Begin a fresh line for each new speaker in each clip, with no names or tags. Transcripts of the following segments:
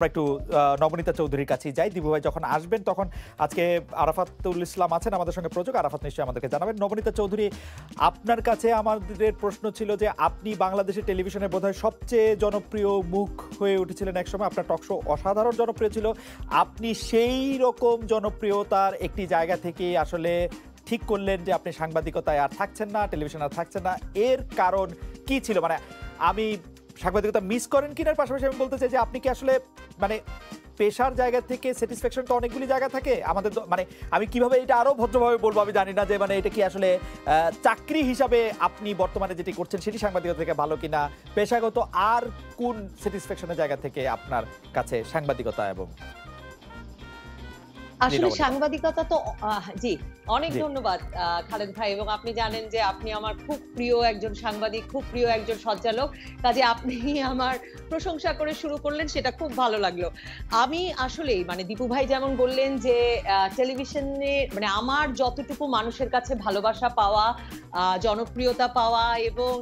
একটু নবনীতা চৌধুরীর কাছে যাই। দিবু ভাই যখন আসবেন তখন আজকে আরাফাতুল ইসলাম আছেন আমাদের সঙ্গে প্রযোজক। আরাফাত নিশ্চয়ই আমাদেরকে জানাবেন। নবনীতা চৌধুরী, আপনার কাছে আমাদের প্রশ্ন ছিল যে আপনি বাংলাদেশের টেলিভিশনের বোধহয় সবচেয়ে জনপ্রিয় মুখ হয়ে উঠেছিলেন একসময়। আপনার টকশো অসাধারণ জনপ্রিয় ছিল। আপনি সেই রকম জনপ্রিয়তার একটি জায়গা থেকে আসলে ঠিক করলেন যে আপনি সাংবাদিকতায় আর থাকছেন না, টেলিভিশন আর থাকছেন না। এর কারণ কি ছিল? মানে আমি সাংবাদিকতা মিস করেন কিনার পাশাপাশি আমি বলতে চাই যে আপনি কি আসলে মানে পেশার জায়গা থেকে স্যাটিসফ্যাকশন তো অনেকগুলি জায়গা থাকে আমাদের, মানে আমি কিভাবে এটা আরো ভদ্রভাবে বলবো আমি জানি না, যে মানে এটা কি আসলে চাকরি হিসাবে আপনি বর্তমানে যেটি করছেন সেটি সাংবাদিকতা থেকে ভালো কিনা, পেশাগত আর কোন স্যাটিসফ্যাকশনের জায়গা থেকে আপনার কাছে সাংবাদিকতা? এবং
আসলে সাংবাদিকতা তো জি, অনেক ধন্যবাদ খালেদ ভাই। এবং আপনি জানেন যে আপনি আমার খুব প্রিয় একজন সাংবাদিক, খুব প্রিয় একজন সঞ্চালক, কাজে আপনি আমার প্রশংসা করে শুরু করলেন, সেটা খুব ভালো লাগলো। আমি আসলেই মানে দীপু ভাই যেমন বললেন যে টেলিভিশনে মানে আমার যতটুকু মানুষের কাছে ভালোবাসা পাওয়া, জনপ্রিয়তা পাওয়া, এবং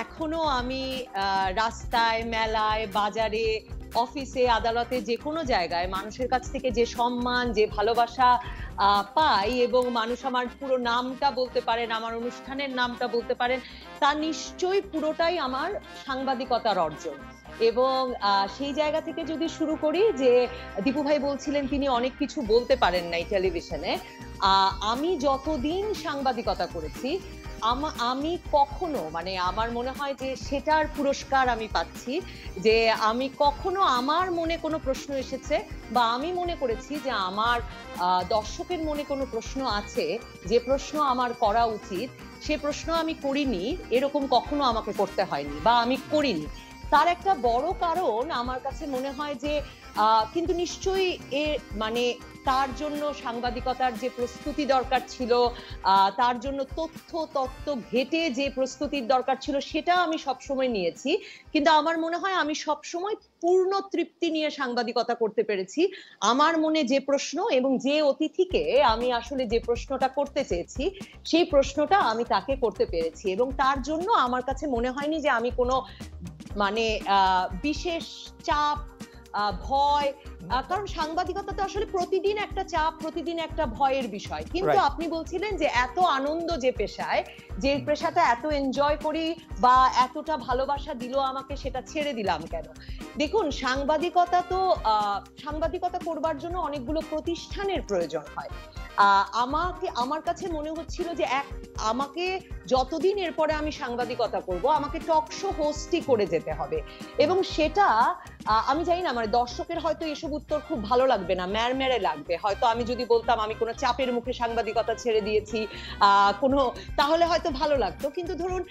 এখনো আমি রাস্তায়, মেলায়, বাজারে, অফিসে, আদালতে, যে কোনো জায়গায় মানুষের কাছ থেকে যে সম্মান, যে ভালোবাসা পাই, এবং মানুষ আমার পুরো নামটা বলতে পারেন, আমার অনুষ্ঠানের নামটা বলতে পারেন, তা নিশ্চয়ই পুরোটাই আমার সাংবাদিকতার অর্জন। এবং সেই জায়গা থেকে যদি শুরু করি, যে দীপু ভাই বলছিলেন তিনি অনেক কিছু বলতে পারেন নাই টেলিভিশনে, আমি যতদিন সাংবাদিকতা করেছি আমি কখনো, মানে আমার মনে হয় যে সেটার পুরস্কার আমি পাচ্ছি, যে আমি কখনো আমার মনে কোনো প্রশ্ন এসেছে বা আমি মনে করেছি যে আমার দর্শকের মনে কোনো প্রশ্ন আছে, যে প্রশ্ন আমার করা উচিত, সে প্রশ্ন আমি করিনি, এরকম কখনো আমাকে করতে হয়নি বা আমি করিনি। তার একটা বড় কারণ আমার কাছে মনে হয় যে কিন্তু নিশ্চয়ই মানে তার জন্য সাংবাদিকতার যে প্রস্তুতি দরকার ছিল, তার জন্য তথ্য ঘেটে যে প্রস্তুতির দরকার ছিল, সেটা আমি সবসময় নিয়েছি। কিন্তু আমার মনে হয় আমি সবসময় পূর্ণ তৃপ্তি নিয়ে সাংবাদিকতা করতে পেরেছি। আমার মনে যে প্রশ্ন এবং যে অতিথিকে আমি আসলে যে প্রশ্নটা করতে চেয়েছি, সেই প্রশ্নটা আমি তাকে করতে পেরেছি, এবং তার জন্য আমার কাছে মনে হয়নি যে আমি কোনো মানে বিশেষ চাপ, ভয়, কারণ সাংবাদিকতা তো আসলে প্রতিদিন একটা চাপ, প্রতিদিন একটা ভয়ের বিষয়। কিন্তু আপনি বলছিলেন যে এত আনন্দ যে পেশায়, যে পেশাটা এত এনজয় করি বা এতটা ভালোবাসা দিল আমাকে, সেটা ছেড়ে দিলাম কেন? দেখুন, সাংবাদিকতা করবার জন্য অনেকগুলো প্রতিষ্ঠানের প্রয়োজন হয়। আমার কাছে মনে হচ্ছিল যে আমাকে যতদিন এরপরে আমি সাংবাদিকতা করব, আমাকে টক শো হোস্টই করে যেতে হবে। এবং সেটা আমি জানি না, মানে দর্শকের হয়তো এসব উত্তর খুব ভালো লাগবে না, ম্যারম্যারে লাগবে হয়তো। আমি যদি বলতাম আমি কোনো চাপের মুখে সাংবাদিকতা ছেড়ে দিয়েছি, তাহলে হয়তো ভালো লাগতো। কিন্তু ধরুন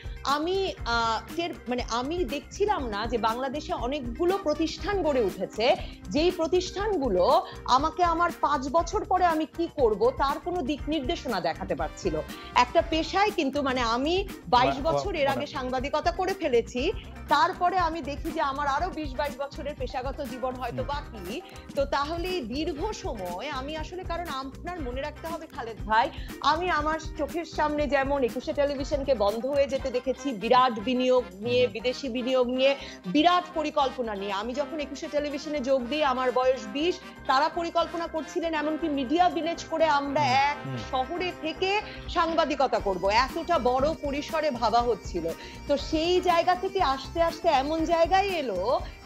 আমি দেখছিলাম না যে বাংলাদেশে অনেকগুলো প্রতিষ্ঠান গড়ে উঠেছে, যেই প্রতিষ্ঠানগুলো আমাকে আমার 5 বছর পরে আমি কি করব তার কোনো দিক নির্দেশনা দেখাতে পারছিল। একটা পেশায় কিন্তু মানে আমি 22 বছর এর আগে সাংবাদিকতা করে ফেলেছি, তারপরে আমি দেখি যে আমার আরো 20-22 বছরের পেশাগত জীবন হয়তো বাকি। তো তাহলে দীর্ঘ সময় আমি আসলে, কারণ আপনার মনে রাখতে হবে খালেদ ভাই, আমি আমার চোখের সামনে যেমন 21শে টেলিভিশনকে বন্ধ হয়ে যেতে দেখেছি, বিরাট বিনিয়োগ নিয়ে, বিদেশি বিনিয়োগ নিয়ে, বিরাট পরিকল্পনা নিয়ে। আমি যখন 21শে টেলিভিশনে যোগ দিই আমার বয়স 20, তারা পরিকল্পনা করছিলেন এমনকি মিডিয়া ভিলেজ করে আমরা এক শহরে থেকে সাংবাদিকতা করব, এতটা বড় পরিসরে ভাবা হচ্ছিল। তো সেই জায়গা থেকে আস্তে আস্তে এমন জায়গায় এলো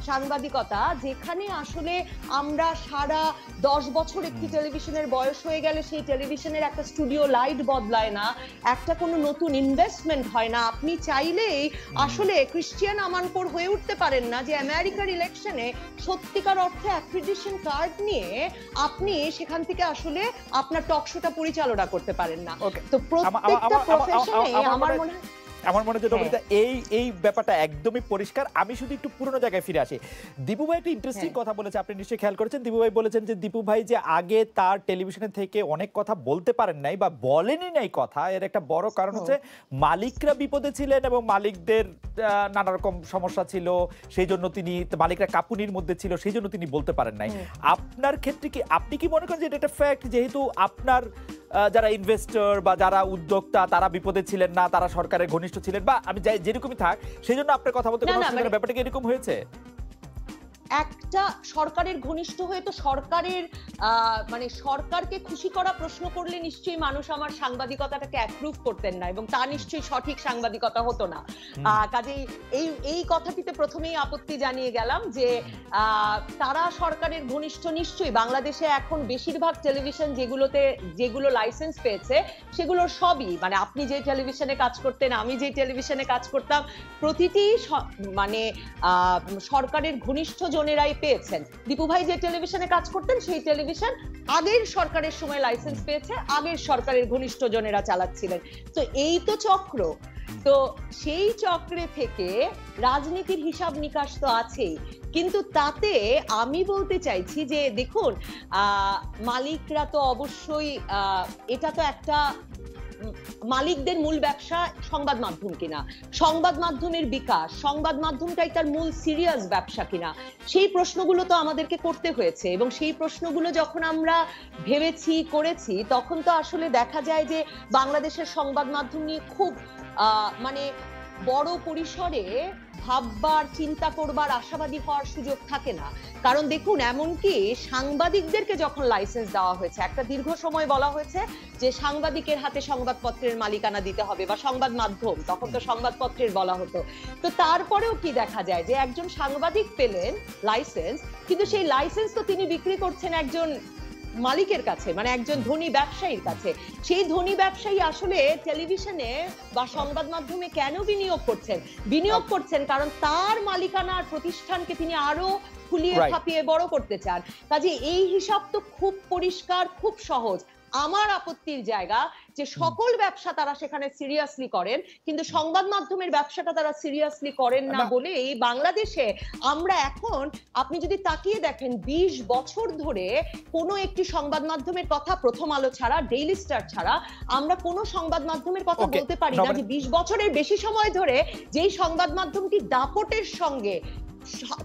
সাংবাদিকতা, যেখানে আসলে আমরা সারা 10 বছর একটি টেলিভিশনের বয়স হয়ে গেলে সেই টেলিভিশনের একটা স্টুডিও লাইট বদলায় না, একটা কোনো নতুন ইনভেস্টমেন্ট হয় না। আপনি চাইলেই আসলে ক্রিশ্চিয়ান আমানকোর হয়ে উঠতে পারেন না যে আমেরিকার ইলেকশনে সত্যিকার অর্থে অ্যাক্রিডিটেশন কার্ড নিয়ে আপনি সেখান থেকে আসলে আপনার টক শোটা পরিচালনা করতে পারেন না। তো প্রত্যেকটা প্রফেশনে আমার মনে হয়
এই ব্যাপারটা একদমই পরিষ্কার। আমি শুধু একটু পুরোনো জায়গায় ফিরে আসি। দীপু ভাই একটা ইন্টারেস্টিং কথা বলেছে, আপনি নিশ্চয়ই খেয়াল করেছেন। দীপু ভাই বলেছেন যে দীপু ভাই যে আগে তার টেলিভিশনের থেকে অনেক কথা বলতে পারেন নাই বা বলেনি নাই কথা, এর একটা বড় কারণ হচ্ছে মালিকরা বিপদে ছিলেন এবং মালিকদের নানা রকম সমস্যা ছিল, সেই জন্য তিনি, মালিকরা কাপুনির মধ্যে ছিল, সেই জন্য তিনি বলতে পারেন নাই। আপনার ক্ষেত্রে কি আপনি কি মনে করেন যে এটা একটা ফ্যাক্ট, যেহেতু আপনার যারা ইনভেস্টর বা যারা উদ্যোক্তা তারা বিপদে ছিলেন না, তারা সরকারের ঘনিষ্ঠ ছিলেন, বা আমি যেরকমই থাক সেই জন্য আপনার কথা বলতে ব্যাপারটা কি এরকম হয়েছে?
একটা সরকারের ঘনিষ্ঠ হয়ে তো সরকারের মানে সরকারকে খুশি করা প্রশ্ন করলে নিশ্চয়ই মানুষ আমার সাংবাদিকতাটাকে অ্যাপ্রুভ করতেন না, এবং তা নিশ্চয়ই সঠিক সাংবাদিকতা হতো না। কাজেই এই কথাটিতে প্রথমেই আপত্তি জানিয়ে গেলাম যে তারা সরকারের ঘনিষ্ঠ নিশ্চয়ই। বাংলাদেশে এখন বেশিরভাগ টেলিভিশন যেগুলো লাইসেন্স পেয়েছে সেগুলোর সবই, মানে আপনি যে টেলিভিশনে কাজ করতেন, আমি যে টেলিভিশনে কাজ করতাম, প্রতিটি মানে সরকারের ঘনিষ্ঠ জনেরাই পেয়েছেন। দীপু ভাই যে টেলিভিশনে কাজ করতেন সেই টেলিভিশন আগের সরকারের সময় লাইসেন্স পেয়েছে, আগের সরকারের ঘনিষ্ঠ জনেরা চালাচ্ছিলেন। তো এই তো চক্র। তো সেই চক্রে থেকে রাজনীতির হিসাব নিকাশ তো আছেই, কিন্তু তাতে আমি বলতে চাইছি যে দেখুন, মালিকরা তো অবশ্যই, এটা তো একটা মালিকদের মূল ব্যবসা সংবাদ মাধ্যম কিনা, সংবাদ মাধ্যমের বিকাশ, সংবাদ মাধ্যমটাই তার মূল সিরিয়াস ব্যবসা কিনা, সেই প্রশ্নগুলো তো আমাদেরকে করতে হয়েছে। এবং সেই প্রশ্নগুলো যখন আমরা ভেবেছি, করেছি, তখন তো আসলে দেখা যায় যে বাংলাদেশের সংবাদ মাধ্যম নিয়ে খুব মানে বড় পরিসরে ভাববার, চিন্তা করবার, আশাবাদী হওয়ার সুযোগ থাকে না। কারণ দেখুন, এমনকি সাংবাদিকদেরকে যখন লাইসেন্স দেওয়া হয়েছে, একটা দীর্ঘ সময় বলা হয়েছে যে সাংবাদিকের হাতে সংবাদপত্রের মালিকানা দিতে হবে, বা সংবাদ মাধ্যম, তখন তো সংবাদপত্রের বলা হতো। তো তারপরেও কি দেখা যায় যে একজন সাংবাদিক পেলেন লাইসেন্স, কিন্তু সেই লাইসেন্স তো তিনি বিক্রি করছেন একজন মালিকের কাছে, মানে একজন ধনী ব্যবসায়ীর কাছে। সেই ধনী ব্যবসায়ী আসলে টেলিভিশনে বা সংবাদ মাধ্যমে কেন বিনিয়োগ করছেন কারণ তার মালিকানার প্রতিষ্ঠানকে তিনি আরো ফুলিয়ে ফাঁপিয়ে বড় করতে চান। কাজে এই হিসাব তো খুব পরিষ্কার, খুব সহজ। আমার আপত্তির জায়গা যে সকল ব্যবসা তারা সেখানে সিরিয়াসলি করেন, কিন্তু সংবাদ মাধ্যমের ব্যবসাটা তারা সিরিয়াসলি করেন না বলে এই বাংলাদেশে আমরা এখন, আপনি যদি তাকিয়ে দেখেন, 20 বছর ধরে কোনো একটি সংবাদ মাধ্যমের কথা, প্রথম আলো ছাড়া, ডেইলি স্টার ছাড়া, আমরা কোনো সংবাদ মাধ্যমের কথা বলতে পারি না যে 20 বছরের বেশি সময় ধরে যেই সংবাদ মাধ্যমটি দাপটের সঙ্গে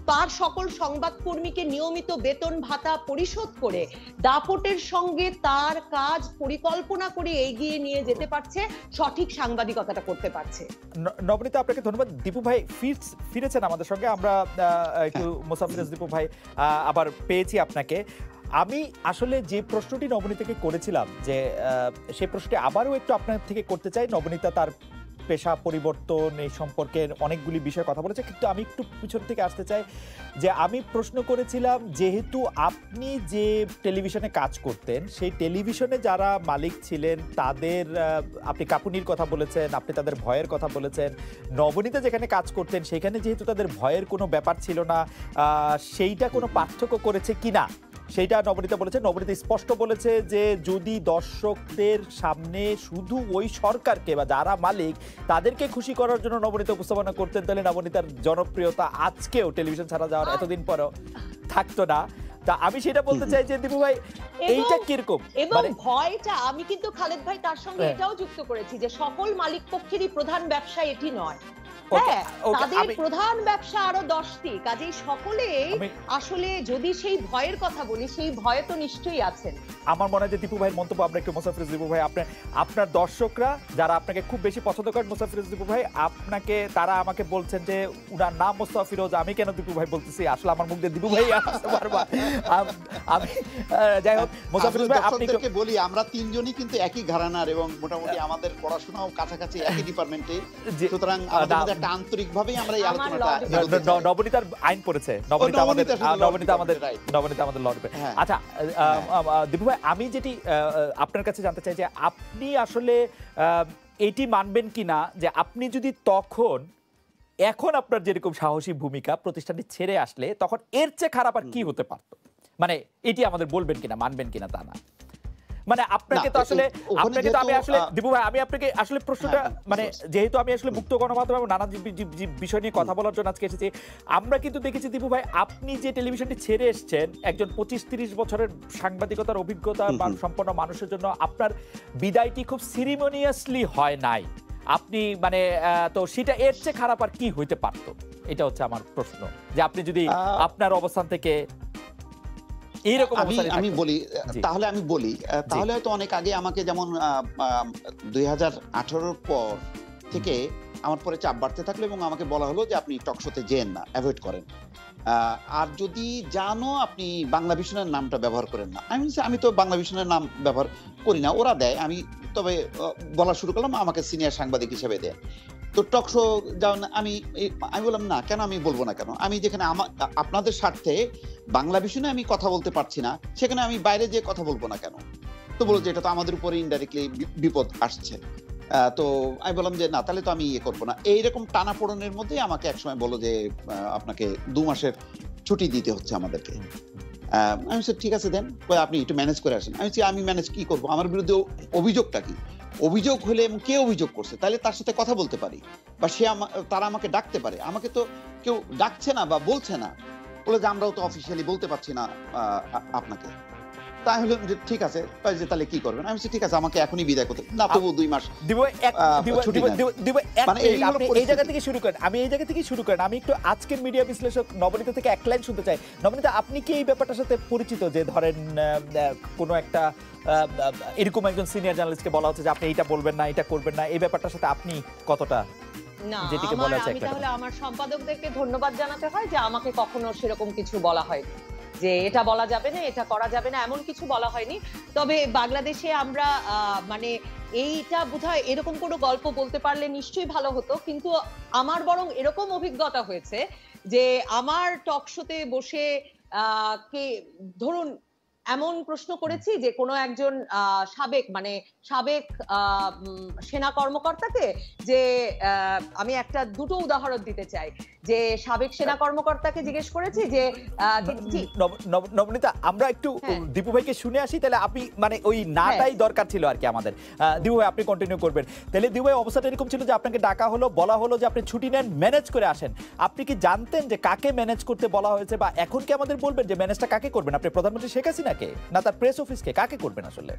তার সকল সংবাদকর্মীকে নিয়মিত বেতন ভাতা পরিশোধ করে দাপটের সঙ্গে তার কাজ পরিকল্পনা করে এগিয়ে নিয়ে যেতে পারছে, সঠিক সাংবাদিকতাটা করতে পারছে।
নবনীতা, আপনাকে ধন্যবাদ। দীপু ভাই ফিরেছেন আমাদের সঙ্গে, আমরা একটু মোসাফির দীপু ভাই আবার পেয়েছি আপনাকে। আমি আসলে যে প্রশ্নটি নবনীতাকে করেছিলাম, যে সেই প্রশ্নটি আবারও একটু আপনার থেকে করতে চাই। নবনীতা তার পেশা পরিবর্তন এই সম্পর্কে অনেকগুলি বিষয়ে কথা বলেছে, কিন্তু আমি একটু পিছন থেকে আসতে চাই যে আমি প্রশ্ন করেছিলাম, যেহেতু আপনি যে টেলিভিশনে কাজ করতেন সেই টেলিভিশনে যারা মালিক ছিলেন তাদের, আপনি কাপুনির কথা বলেছেন, আপনি তাদের ভয়ের কথা বলেছেন। নবনীতা যেখানে কাজ করতেন সেখানে যেহেতু তাদের ভয়ের কোনো ব্যাপার ছিল না, সেইটা কোনো পার্থক্য করেছে কিনা সেইটা নবনীতা বলেছে। নবনীতা স্পষ্ট বলেছে যে যদি দর্শকদের সামনে শুধু ওই সরকারকে বা যারা মালিক তাদেরকে খুশি করার জন্য নবনীতা উপস্থাপনা করতেন, তাহলে নবনীতার জনপ্রিয়তা আজকেও টেলিভিশন ছাড়া যাওয়ার এতদিন পরেও থাকতো না। তা আমি সেটা বলতে চাই যে দীপু ভাই, এইটা কিরকম?
এবং ভয়টা আমি কিন্তু খালেদ ভাই তার সঙ্গে এটাও যুক্ত করেছি যে সকল মালিক পক্ষেরই প্রধান ব্যবসা এটি নয়। হ্যাঁ, তাদের প্রধান ব্যবসা আরো 10টি। কাজেই সকলেই আসলে যদি সেই ভয়ের কথা বলি, সেই ভয় তো নিশ্চয়ই আছেন।
আমার মনে হয় যে দীপু ভাইয়ের মন্তব্য আমরা একটু, মোসাফির দীপু ভাই, আপনার দর্শকরা যারা আপনাকে খুব বেশি পছন্দ করেন, মোসাফির দীপু ভাই, আপনাকে তারা আমাকে বলছেন যে উনার নাম মোস্তাফিরোজ, আমি কেন দীপু ভাই বলতেছি, আসলে আমার মুখ দিয়ে দীপু ভাই আসতে পারবা। আমি যাই হোক, মোসাফির ভাই, আপনাকে
বলি আমরা তিনজনই কিন্তু একই ঘরানার এবং মোটামুটি আমাদের পড়াশোনাও কাছাকাছি একই ডিপার্টমেন্টে, সুতরাং আন্তরিকভাবেই আমরা এই আলোচনাটা।
নবনীতার আইন পড়েছে, নবনীতা আমাদের লড়বে। আচ্ছা দীপু ভাই, আমি যেটি আপনার কাছে জানতে চাই যে আপনি আসলে এটি মানবেন কিনা যে আপনি যদি এখন আপনার যেরকম সাহসী ভূমিকা প্রতিষ্ঠানটি ছেড়ে আসলে তখন এর চেয়ে খারাপ আর কি হতে পারতো, মানে এটি আমাদের বলবেন কিনা, মানবেন কিনা তা না, মানে আপনাকে তো আসলে আমি আসলে দীপু ভাই, আমি আপনাকে আসলে প্রশ্নটা, মানে যেহেতু আমি আসলে মুক্ত গণমাধ্যম এবং নানা বিষয় নিয়ে কথা বলার জন্য আজকে এসেছি, আমরা কিন্তু দেখেছি দীপু ভাই, আপনি যে টেলিভিশনটি ছেড়ে এসেছেন একজন 25-30 বছরের সাংবাদিকতার অভিজ্ঞতা সম্পন্ন মানুষের জন্য আপনার বিদায়টি খুব সিরিমনিয়াসলি হয় নাই। আপনি মানে তো সেটা এর চেয়ে খারাপ আর কি হইতে পারতো, এটা হচ্ছে আমার প্রশ্ন, যে আপনি যদি আপনার অবস্থান থেকে
আমি বলি, তাহলে হয়তো অনেক আগে আমাকে, যেমন 2018 পর থেকে আমার পরে চাপ বাড়তে থাকলো এবং আমাকে বলা হলো যে আপনি টক শোতে যেন না, অ্যাভয়েড করেন। আর যদি জানো আপনি বাংলা ভিশনের নামটা ব্যবহার করেন না। আমি বলছি, আমি তো বাংলা ভিশনের নাম ব্যবহার করি না, ওরা দেয়, আমি তবে বলা শুরু করলাম, আমাকে সিনিয়র সাংবাদিক হিসেবে দেয়। তো টক শো যাও না, আমি বললাম না, কেন আমি বলবো না কেন, আমি যেখানে আপনাদের স্বার্থে বাংলা ভিশনে আমি কথা বলতে পারছি না, সেখানে আমি বাইরে যেয়ে কথা বলবো না কেন? তো বললো যে এটা তো আমাদের উপরে ইনডাইরেক্টলি বিপদ আসছে। তো আমি বললাম যে না, তাহলে তো আমি করবো না। এইরকম টানাপোড়েনের মধ্যে আমাকে একসময় বললো যে আপনাকে 2 মাসের ছুটি দিতে হচ্ছে আমাদেরকে। আমি বলছি ঠিক আছে দেন, আপনি একটু ম্যানেজ করে আসেন। আমি বলছি আমি ম্যানেজ কি করবো, আমার বিরুদ্ধে অভিযোগটা কি? অভিযোগ হলে এবং কে অভিযোগ করছে তাহলে তার সাথে কথা বলতে পারি, বা তারা আমাকে ডাকতে পারে। আমাকে তো কেউ ডাকছে না বা বলছে না, বলে যে আমরাও তো অফিসিয়ালি বলতে পারছি না আপনাকে। তাই হলো যে ঠিক আছে, তাহলে কি করবেন? আমি বলছি ঠিক আছে, আমাকে এখনই বিদায় করতে না, তবু 2 মাস
এই জায়গা থেকে শুরু করেন। আমি এই জায়গা থেকে শুরু করেন। আমি একটু আজকের মিডিয়া বিশ্লেষক নবনীতা থেকে এক লাইন শুনতে চাই। নবনীতা, আপনি কি এই ব্যাপারটার সাথে পরিচিত যে ধরেন কোনো একটা এরকম একজন সিনিয়র জার্নালিস্টকে বলা হচ্ছে যে আপনি এইটা বলবেন না, এটা করবেন না, এই ব্যাপারটার সাথে আপনি কতটা?
না, আমি তাহলে আমার সম্পাদকদেরকে ধন্যবাদ জানাতে হয় যে আমাকে কখনো সেরকম কিছু বলা হয়নি যে এটা বলা যাবে না, এটা করা যাবে না, এমন কিছু বলা হয়নি। তবে বাংলাদেশে আমরা মানে এইটা বোধহয় এরকম কোনো গল্প বলতে পারলে নিশ্চয়ই ভালো হতো, কিন্তু আমার বরং এরকম অভিজ্ঞতা হয়েছে যে আমার টক শোতে বসে কে ধরুন এমন প্রশ্ন করেছি যে কোনো একজন সাবেক সেনা কর্মকর্তাকে, যে আমি দুটো উদাহরণ দিতে চাই, যে সাবেক সেনা কর্মকর্তাকে জিজ্ঞেস করেছি যে
নবনীতা, আমরা একটু দীপু ভাইকে শুনে আসি, তাহলে আপনি মানে ওই নাটাই দরকার ছিল আর কি আমাদের। দীপু ভাই আপনি কন্টিনিউ করবেন। তাহলে দীপু ভাই, অবস্থাটা এরকম ছিল যে আপনাকে ডাকা হলো, বলা হলো যে আপনি ছুটি নেন, ম্যানেজ করে আসেন। আপনি কি জানতেন যে কাকে ম্যানেজ করতে বলা হয়েছে, বা এখন কি আমাদের বলবেন যে ম্যানেজটা কাকে করবেন? আপনি প্রধানমন্ত্রী শেখ হাসিনাকে না তার প্রেস অফিসকে, কাকে করবেন আসলে?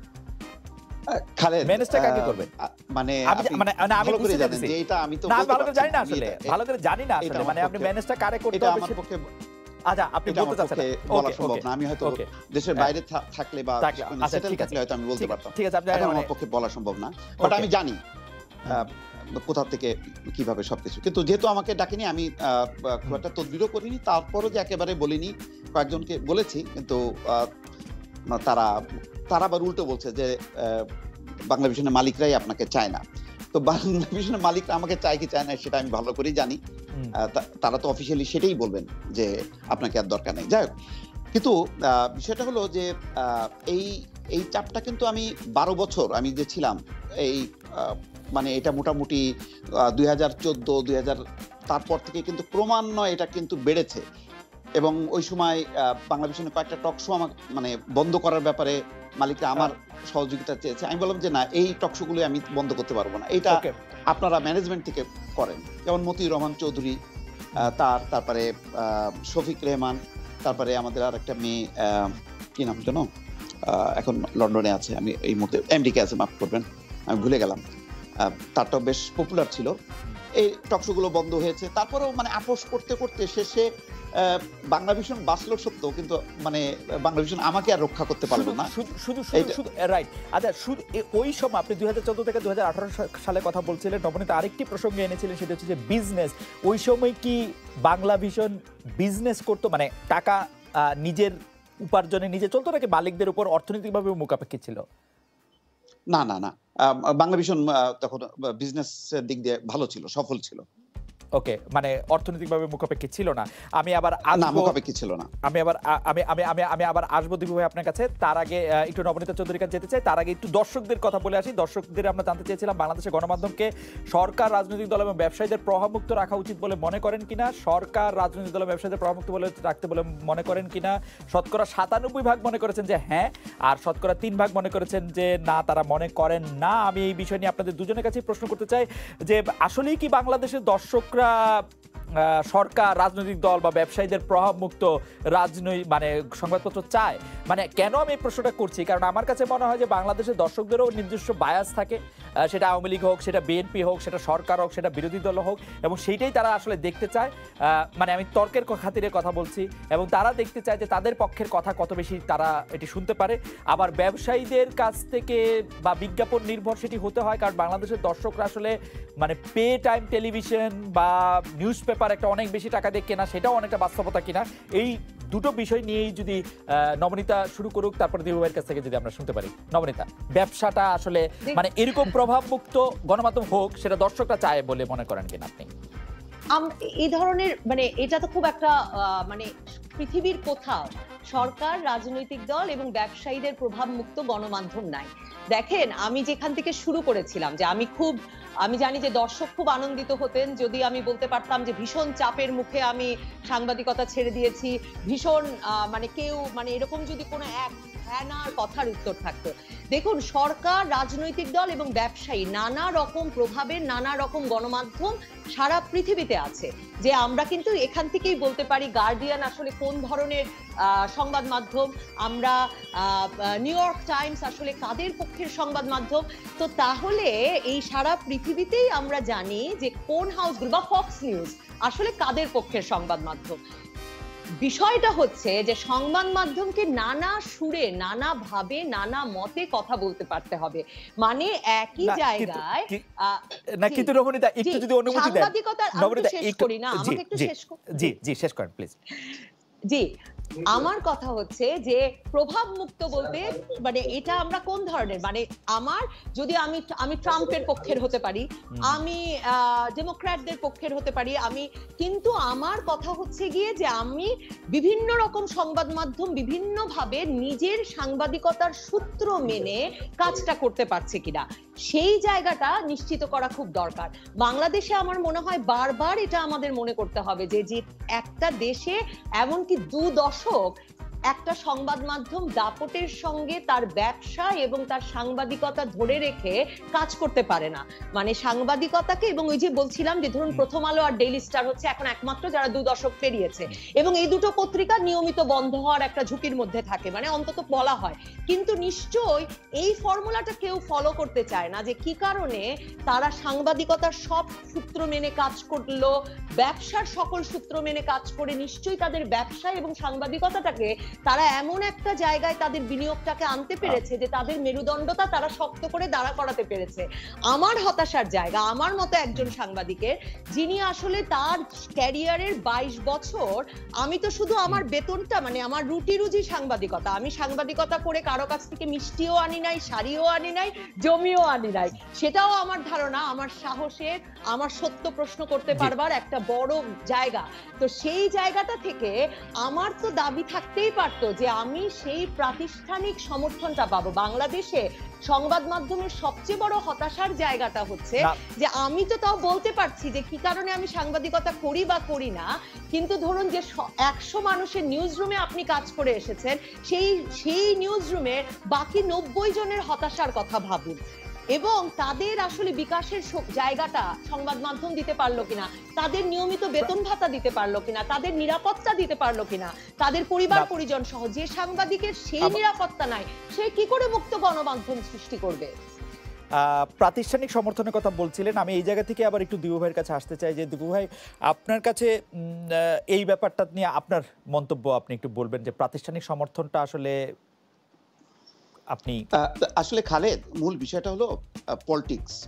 খালেদ,
ম্যানেজটা কাকে করবেন?
মানে
আমি বুঝতে জানেন
যে এটা আমি তো
ভালো করে জানি না আসলে, ভালো করে জানি না আসলে, মানে আপনি ম্যানেজটা কারে করতে হবে
আমার পক্ষে,
আচ্ছা আপনি বলতে চাচ্ছেন
বলা সম্ভব না। আমি হয়তো দেশের বাইরে থাকলে বা সেটেল থাকলে হয়তো আমি বলতে পারতাম, ঠিক আছে, আমার পক্ষে বলা সম্ভব না। বাট আমি জানি কোথা থেকে কিভাবে সবকিছু। কিন্তু যেহেতু আমাকে ডাকেনি, আমি খুব একটা তদবিরও করিনি, তারপরও যে একেবারে বলিনি, কয়েকজনকে বলেছি, কিন্তু তারা আবার উল্টো বলছে যে বাংলা ভিশনের মালিকরাই আপনাকে চায় না। তো বাংলা ভিশনের মালিকরা আমাকে চায় কি চায় না সেটা আমি ভালো করেই জানি। তারা তো অফিসিয়ালি সেটাই বলবেন যে আপনাকে আর দরকার নেই। যাই হোক, কিন্তু বিষয়টা হলো যে এই চাপটা কিন্তু আমি 12 বছর আমি যে ছিলাম, এই মানে এটা মোটামুটি 2014 2000 তারপর থেকে কিন্তু ক্রমান্বয়ে এটা কিন্তু বেড়েছে। এবং ওই সময় বাংলা ভিশনের কয়েকটা টক শো আমার মানে বন্ধ করার ব্যাপারে মালিকরা আমার সহযোগিতা চেয়েছে। আমি বললাম যে না, এই টক শো গুলো আমি বন্ধ করতে পারবো না, এটা আপনারা ম্যানেজমেন্ট থেকে করেন। যেমন মতিউর রহমান চৌধুরী, তারপরে শফিক রেহমান, তারপরে আমাদের আর একটা মেয়ে, কি নাম জানো, এখন লন্ডনে আছে, আমি এই মুহূর্তে এমডিকে আছে, মাফ করবেন আমি ভুলে গেলাম, তারটাও বেশ পপুলার ছিল। এই টক শো গুলো বন্ধ হয়েছে। তারপরেও মানে আপোষ করতে করতে শেষে বাংলা ভিশন বাঁচলো সত্য, কিন্তু মানে বাংলা ভিশন আমাকে আর রক্ষা করতে পারলো না।
শুধু রাইট। আচ্ছা, শুধু ওই সময় আপনি 2014 থেকে 2018 সালে কথা বলছিলেন, নবনীতা আরেকটি প্রসঙ্গে এনেছিলেন, সেটা হচ্ছে যে বিজনেস। ওই সময় কি বাংলা ভিশন বিজনেস করতো, মানে টাকা নিজের উপার্জনে নিজে চলতো, নাকি মালিকদের উপর অর্থনৈতিকভাবে মুখাপেক্ষী ছিল?
না, বাংলা ভিশন তখন বিজনেসের দিক দিয়ে ভালো ছিল, সফল ছিল।
ওকে, মানে অর্থনৈতিকভাবে মুখাপেক্ষী ছিল না। আমি আবার
মুখাপেক্ষী ছিল না।
আমি আবার আসবো দীপু ভাই আপনার কাছে। তার আগে একটু নবনীতা চৌধুরীর কাছে যেতে চাই। তার আগে একটু দর্শকদের কথা বলে আসি। দর্শকদের আমরা জানতে চেয়েছিলাম, বাংলাদেশের গণমাধ্যমকে সরকার, রাজনৈতিক দল এবং ব্যবসায়ীদের প্রভাবমুক্ত রাখা উচিত বলে মনে করেন কিনা, সরকার রাজনৈতিক দল এবং ব্যবসায়ীদের প্রভাবমুক্ত বলে রাখতে বলে মনে করেন কিনা। শতকরা 97% মনে করেছেন যে হ্যাঁ, আর শতকরা 3% মনে করেছেন যে না, তারা মনে করেন না। আমি এই বিষয় নিয়ে আপনাদের দুজনের কাছে প্রশ্ন করতে চাই যে আসলেই কি বাংলাদেশের দর্শকরা সরকার, রাজনৈতিক দল বা ব্যবসায়ীদের প্রভাবমুক্ত মানে সংবাদপত্র চায়? মানে কেন আমি এই প্রশ্নটা করছি, কারণ আমার কাছে মনে হয় যে বাংলাদেশের দর্শকদেরও নিজস্ব বায়াস থাকে। সেটা আওয়ামী লীগ হোক, সেটা বিএনপি হোক, সেটা সরকার হোক, সেটা বিরোধী দল হোক, এবং সেইটাই তারা আসলে দেখতে চায়। মানে আমি তর্কের খাতিরে কথা বলছি, এবং তারা দেখতে চায় যে তাদের পক্ষের কথা কত বেশি তারা এটি শুনতে পারে। আবার ব্যবসায়ীদের কাছ থেকে বা বিজ্ঞাপন নির্ভর সেটি হতে হয়, কারণ বাংলাদেশের দর্শকরা আসলে মানে পে টাইম টেলিভিশন বা নিউজ পেপার একটা অনেক বেশি টাকা দিয়ে কেনা, সেটাও অনেকটা বাস্তবতা কিনা। এই দুটো বিষয় নিয়েই যদি নবনীতা শুরু করুক, তারপরে দিবু ভাইয়ের কাছ থেকে যদি আমরা শুনতে পারি। নবনীতা, ব্যবসাটা আসলে মানে এরকম প্রভাবমুক্ত গণমাধ্যম হোক, সেটা দর্শকরা চায় বলে মনে করেন কিনা আপনি?
এই ধরনের মানে এটা তো খুব একটা মানে পৃথিবীর কোথাও সরকার, রাজনৈতিক দল এবং ব্যবসায়ীদের প্রভাব মুক্ত গণমাধ্যম নাই। দেখেন, আমি যেখান থেকে শুরু করেছিলাম যে আমি জানি যে দর্শক খুব আনন্দিত হতেন যদি আমি বলতে পারতাম যে ভীষণ চাপের মুখে আমি সাংবাদিকতা ছেড়ে দিয়েছি, ভীষণ মানে কেউ মানে এরকম যদি কোনো এক হ্যানার কথার উত্তর থাকতো। দেখুন, সরকার, রাজনৈতিক দল এবং ব্যবসায়ী নানা রকম প্রভাবের নানা রকম গণমাধ্যম সারা পৃথিবীতে আছে, যে আমরা কিন্তু এখান থেকেই বলতে পারি গার্ডিয়ান আসলে কোন ধরনের সংবাদ মাধ্যম, আমরা নিউ ইয়র্ক টাইমস আসলে কাদের পক্ষের সংবাদ মাধ্যম। তো তাহলে এই সারা পৃথিবীতেই আমরা জানি যে কোন হাউসগুলো বা ফক্স নিউজ আসলে কাদের পক্ষের সংবাদ মাধ্যম। বিষয়টা হচ্ছে যে সংবাদ মাধ্যমকে নানা সুরে, নানা ভাবে, নানা মতে কথা বলতে পারতে হবে। মানে একই জায়গায়
না, কিন্তু নবনীতা একটু যদি অনুমতি দেন।
নবনীতা শেষ করি না, আমাকে একটু শেষ করুন।
জি শেষ করেন প্লিজ।
জি, আমার কথা হচ্ছে যে প্রভাব মুক্ত বলতে মানে এটা আমরা কোন ধরনের, মানে আমার যদি আমি ট্রাম্পের পক্ষের হতে পারি, আমি ডেমোক্র্যাটদের পক্ষের হতে পারি, কিন্তু আমার কথা হচ্ছে গিয়ে যে আমি বিভিন্ন রকম সংবাদ মাধ্যম বিভিন্ন ভাবে নিজের সাংবাদিকতার সূত্র মেনে কাজটা করতে পারছে কিনা, সেই জায়গাটা নিশ্চিত করা খুব দরকার। বাংলাদেশে আমার মনে হয় বারবার এটা আমাদের মনে করতে হবে যে একটা দেশে এমনকি 2 দশক একটা সংবাদ মাধ্যম দাপটের সঙ্গে তার ব্যবসা এবং তার সাংবাদিকতা ধরে রেখে কাজ করতে পারে না। মানে সাংবাদিকতাকে, এবং ওই যে বলছিলাম যে ধরুন প্রথম আলো আর ডেইলি স্টার হচ্ছে এখন একমাত্র যারা 2 দশক পেরিয়েছে, এবং এই দুটো পত্রিকা নিয়মিত বন্ধ হওয়ার একটা ঝুঁকির মধ্যে থাকে, মানে অন্তত বলা হয়। কিন্তু নিশ্চয়ই এই ফর্মুলাটা কেউ ফলো করতে চায় না, যে কি কারণে তারা সাংবাদিকতার সব সূত্র মেনে কাজ করলো, ব্যবসার সকল সূত্র মেনে কাজ করে নিশ্চয়ই তাদের ব্যবসা এবং সাংবাদিকতাটাকে তারা এমন একটা জায়গায় তাদের বিনিয়োগটাকে আনতে পেরেছে যে তাদের মেরুদণ্ডতা তারা শক্ত করে দাঁড়া করাতে পেরেছে। আমার হতাশার জায়গা আমার মতো একজন সাংবাদিকের, যিনি আসলে তার ক্যারিয়ারের 22 বছর, আমি তো শুধু আমার বেতনটা মানে আমার রুটি রুজি সাংবাদিকতা, আমি সাংবাদিকতা করে কারো কাছ থেকে মিষ্টিও আনি নাই, শাড়িও আনি নাই, জমিও আনি নাই, সেটাও আমার ধারণা আমার সাহসের, আমার সত্য প্রশ্ন করতে পারবার একটা বড় জায়গা। তো সেই জায়গাটা থেকে আমার তো দাবি থাকতেই পারতো যে আমি সেই প্রাতিষ্ঠানিক সমর্থনটা পাবো। বাংলাদেশে সংবাদ মাধ্যমের সবচেয়ে বড় হতাশার জায়গাটা হচ্ছে যে আমি তো তাও বলতে পারছি যে কি কারণে আমি সাংবাদিকতা করি বা করি না, কিন্তু ধরুন যে 100 মানুষের নিউজ রুমে আপনি কাজ করে এসেছেন, সেই নিউজ রুমে বাকি 90 জনের হতাশার কথা ভাবুন, এবং তাদের আসলে বিকাশের জায়গাটা সংবাদ মাধ্যম দিতে পারলো কিনা, তাদের নিয়মিত বেতন ভাতা দিতে পারলো কিনা, তাদের নিরাপত্তা দিতে পারলো কিনা, তাদের পরিবার পরিজন সহ। যে সাংবাদিকের সেই নিরাপত্তা নাই, সে কি করে মুক্ত গণমাধ্যম সৃষ্টি করবে?
প্রাতিষ্ঠানিক সমর্থনের কথা বলছিলেন, আমি এই জায়গা থেকে আবার একটু দিবু ভাইয়ের কাছে আসতে চাই যে দিবু ভাই, আপনার কাছে এই ব্যাপারটা নিয়ে আপনার মন্তব্য আপনি একটু বলবেন, যে প্রাতিষ্ঠানিক সমর্থনটা আসলে আপনি
আসলে খালেদ, মূল বিষয়টা হলো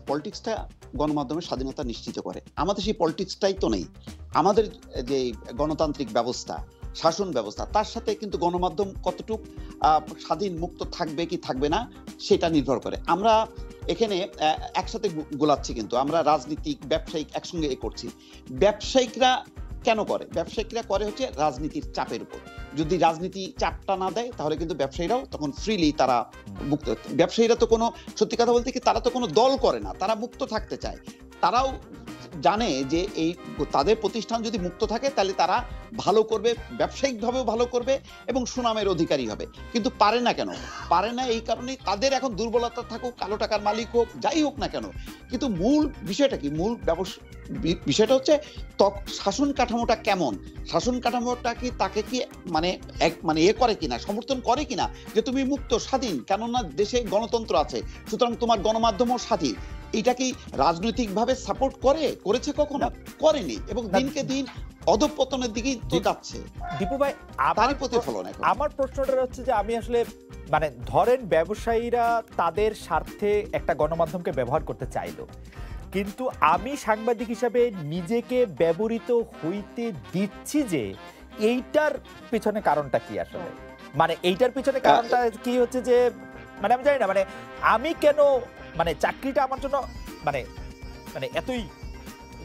পলিটিক্সটা গণমাধ্যমের স্বাধীনতা নিশ্চিত করে। আমাদের সেই পলিটিক্সটাই তো নেই। আমাদের যে গণতান্ত্রিক ব্যবস্থা, শাসন ব্যবস্থা, তার সাথে কিন্তু গণমাধ্যম কতটুক স্বাধীন মুক্ত থাকবে কি থাকবে না সেটা নির্ভর করে। আমরা এখানে একসাথে গোলাচ্ছি, কিন্তু আমরা রাজনীতিক ব্যবসায়িক একসঙ্গে করছি। ব্যবসায়িকরা কেন করে? ব্যবসায়িকরা করে হচ্ছে রাজনীতির চাপের উপর। যদি রাজনীতি চাপটা না দেয় তাহলে কিন্তু ব্যবসায়ীরাও তখন ফ্রিলি তারা মুক্ত। ব্যবসায়ীরা তো কোনো, সত্যি কথা বলতে কি, তারা তো কোনো দল করে না, তারা মুক্ত থাকতে চায়। তারাও জানে যে এই তাদের প্রতিষ্ঠান যদি মুক্ত থাকে তাহলে তারা ভালো করবে, ব্যবসায়িকভাবেও ভালো করবে এবং সুনামের অধিকারী হবে, কিন্তু পারে না কেন? পারে না এই কারণেই তাদের এখন দুর্বলতা থাকুক, কালো টাকার মালিক হোক, যাই হোক না কেন, কিন্তু মূল বিষয়টা কি? মূল বিষয়টা হচ্ছে শাসন কাঠামোটা কেমন, শাসন কাঠামোটা কি তাকে কি মানে এ করে কিনা, সমর্থন করে কিনা যে তুমি মুক্ত স্বাধীন, কেননা দেশে গণতন্ত্র আছে, সুতরাং তোমার গণমাধ্যমও স্বাধীন। এটা কি রাজনৈতিকভাবে সাপোর্ট করেছে কখনো? করেনি, এবং দিনকে দিন অধঃপতনের দিকেই তো যাচ্ছে।
দীপু ভাই,
তারই প্রতিফলন।
আমার প্রশ্নটা হচ্ছে যে আমি আসলে মানে ধরেন ব্যবসায়ীরা তাদের স্বার্থে একটা গণমাধ্যমকে ব্যবহার করতে চাইলো, কিন্তু আমি সাংবাদিক হিসাবে নিজেকে ব্যবহৃত হইতে দিচ্ছি যে এইটার পিছনে কারণটা কি আসলে? মানে এইটার পিছনে কারণটা কি হচ্ছে যে মানে আমি জানি না, মানে আমি কেন মানে চাকরিটা আমার জন্য মানে মানে এতই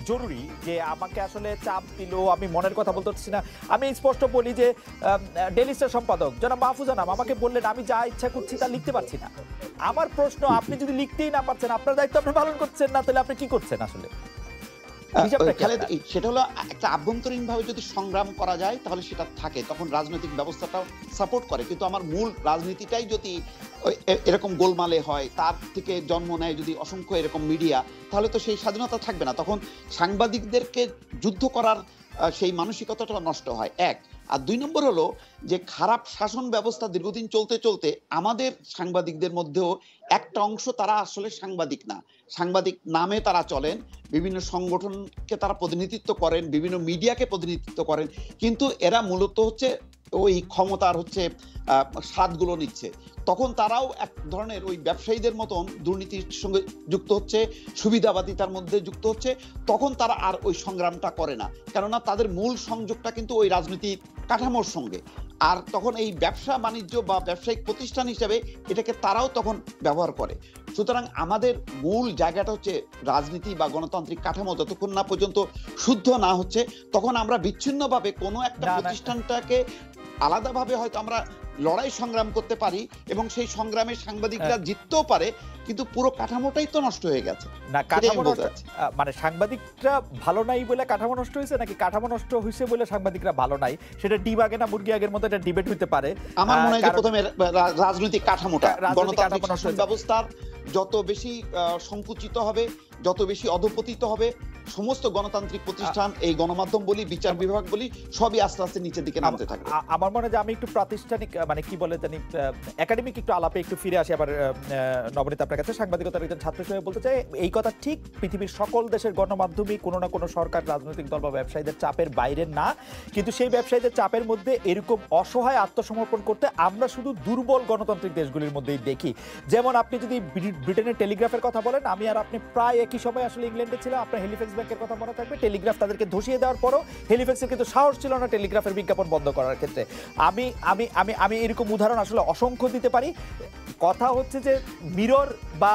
জরুরি যে আমাকে আসলে চাপ দিল, আমি মনের কথা বলতে পারছি না। আমি স্পষ্ট বলি যে ডেইলি স্টার সম্পাদক জনাব মাহফুজ আনাম আমাকে বললেন আমি যা ইচ্ছা করছি তা লিখতে পারছি না। আমার প্রশ্ন, আপনি যদি লিখতেই না পারছেন, আপনার দায়িত্ব আপনি পালন করছেন না, তাহলে আপনি কি করছেন আসলে?
সেটা হলো একটা আভ্যন্তরীণ ভাবে যদি সংগ্রাম করা যায় তাহলে সেটা থাকে, তখন রাজনৈতিক ব্যবস্থাটাও সাপোর্ট করে। কিন্তু আমার মূল রাজনীতিটাই যদি এরকম গোলমালে হয়, তার থেকে জন্ম নেয় যদি অসংখ্য এরকম মিডিয়া, তাহলে তো সেই স্বাধীনতা থাকবে না। তখন সাংবাদিকদেরকে যুদ্ধ করার সেই মানসিকতাটা নষ্ট হয়, এক। আর দুই নম্বর হলো যে খারাপ শাসন ব্যবস্থা দীর্ঘদিন চলতে চলতে আমাদের সাংবাদিকদের মধ্যেও একটা অংশ তারা আসলে সাংবাদিক না, সাংবাদিক নামে তারা চলেন, বিভিন্ন সংগঠনকে তারা প্রতিনিধিত্ব করেন, বিভিন্ন মিডিয়াকে প্রতিনিধিত্ব করেন, কিন্তু এরা মূলত হচ্ছে ওই ক্ষমতার হচ্ছে স্বাদগুলো নিচ্ছে। তখন তারাও এক ধরনের ওই ব্যবসায়ীদের মতন দুর্নীতির সঙ্গে যুক্ত হচ্ছে, সুবিধাবাদিতার মধ্যে যুক্ত হচ্ছে। তখন তারা আর ওই সংগ্রামটা করে না, কেননা তাদের মূল সংযোগটা কিন্তু ওই রাজনীতি কাঠামোর সঙ্গে। আর তখন এই ব্যবসা বাণিজ্য বা ব্যবসায়িক প্রতিষ্ঠান হিসেবে এটাকে তারাও তখন ব্যবহার করে। সুতরাং আমাদের মূল জায়গাটা হচ্ছে রাজনীতি বা গণতান্ত্রিক কাঠামো যতক্ষণ না পর্যন্ত শুদ্ধ না হচ্ছে, তখন আমরা বিচ্ছিন্নভাবে কোনো একটা প্রতিষ্ঠানটাকে আলাদাভাবে হয়তো আমরা লড়াই সংগ্রাম করতে পারি এবং সেই সংগ্রামে সাংবাদিকরা জিততেও পারে, কিন্তু পুরো কাঠামোটাই তো নষ্ট হয়ে গেছে।
না কাঠামো মানে সাংবাদিকরা ভালো নাই বলে কাঠামো নষ্ট হয়েছে, নাকি কাঠামো নষ্ট হয়েছে বলে সাংবাদিকরা ভালো নাই? সেটা ডিম আগে না মুরগি আগের মধ্যে একটা ডিবেট হইতে পারে।
আমার মনে হয় যে প্রথমে রাজনৈতিক কাঠামোটা, গণতান্ত্রিক শাসন ব্যবস্থার যত বেশি সংকুচিত হবে, যত বেশি অধঃপতিত হবে, সমস্ত গণতান্ত্রিক প্রতিষ্ঠান, এই গণমাধ্যম বলি, বিচার বিভাগ বলি, সবই আস্তে আস্তে নিচের দিকে নামতে থাকবে।
আমার মনে হয় যে আমি একটু প্রাতিষ্ঠানিক মানে কি বলে জানি একাডেমিক একটু আলাপে একটু ফিরে আসি আবার নবনীত আপনার কাছে। সাংবাদিকতার একজন ছাত্র হিসেবে বলতে চাই, এই কথা ঠিক, পৃথিবীর সকল দেশের গণমাধ্যমই কোনো না কোনো সরকার, রাজনৈতিক দল বা ব্যবসায়ীদের চাপের বাইরে না, কিন্তু সেই ব্যবসায়ীদের চাপের মধ্যে এরকম অসহায় আত্মসমর্পণ করতে আমরা শুধু দুর্বল গণতান্ত্রিক দেশগুলির মধ্যেই দেখি। যেমন আপনি যদি ব্রিটেনের টেলিগ্রাফের কথা বলেন, আমি আর আপনি প্রায় একই সময় আসলে ইংল্যান্ডে ছিলাম, আপনার হেলিফ্যাক্স ব্যাংকের কথা মনে থাকবে, টেলিগ্রাফ তাদেরকে ধসিয়ে দেওয়ার পরও হেলিফ্যাক্সের কিন্তু সাহস ছিল না টেলিগ্রাফের বিজ্ঞাপন বন্ধ করার ক্ষেত্রে। আমি আমি আমি আমি এরকম উদাহরণ আসলে অসংখ্য দিতে পারি। কথা হচ্ছে যে মিরর বা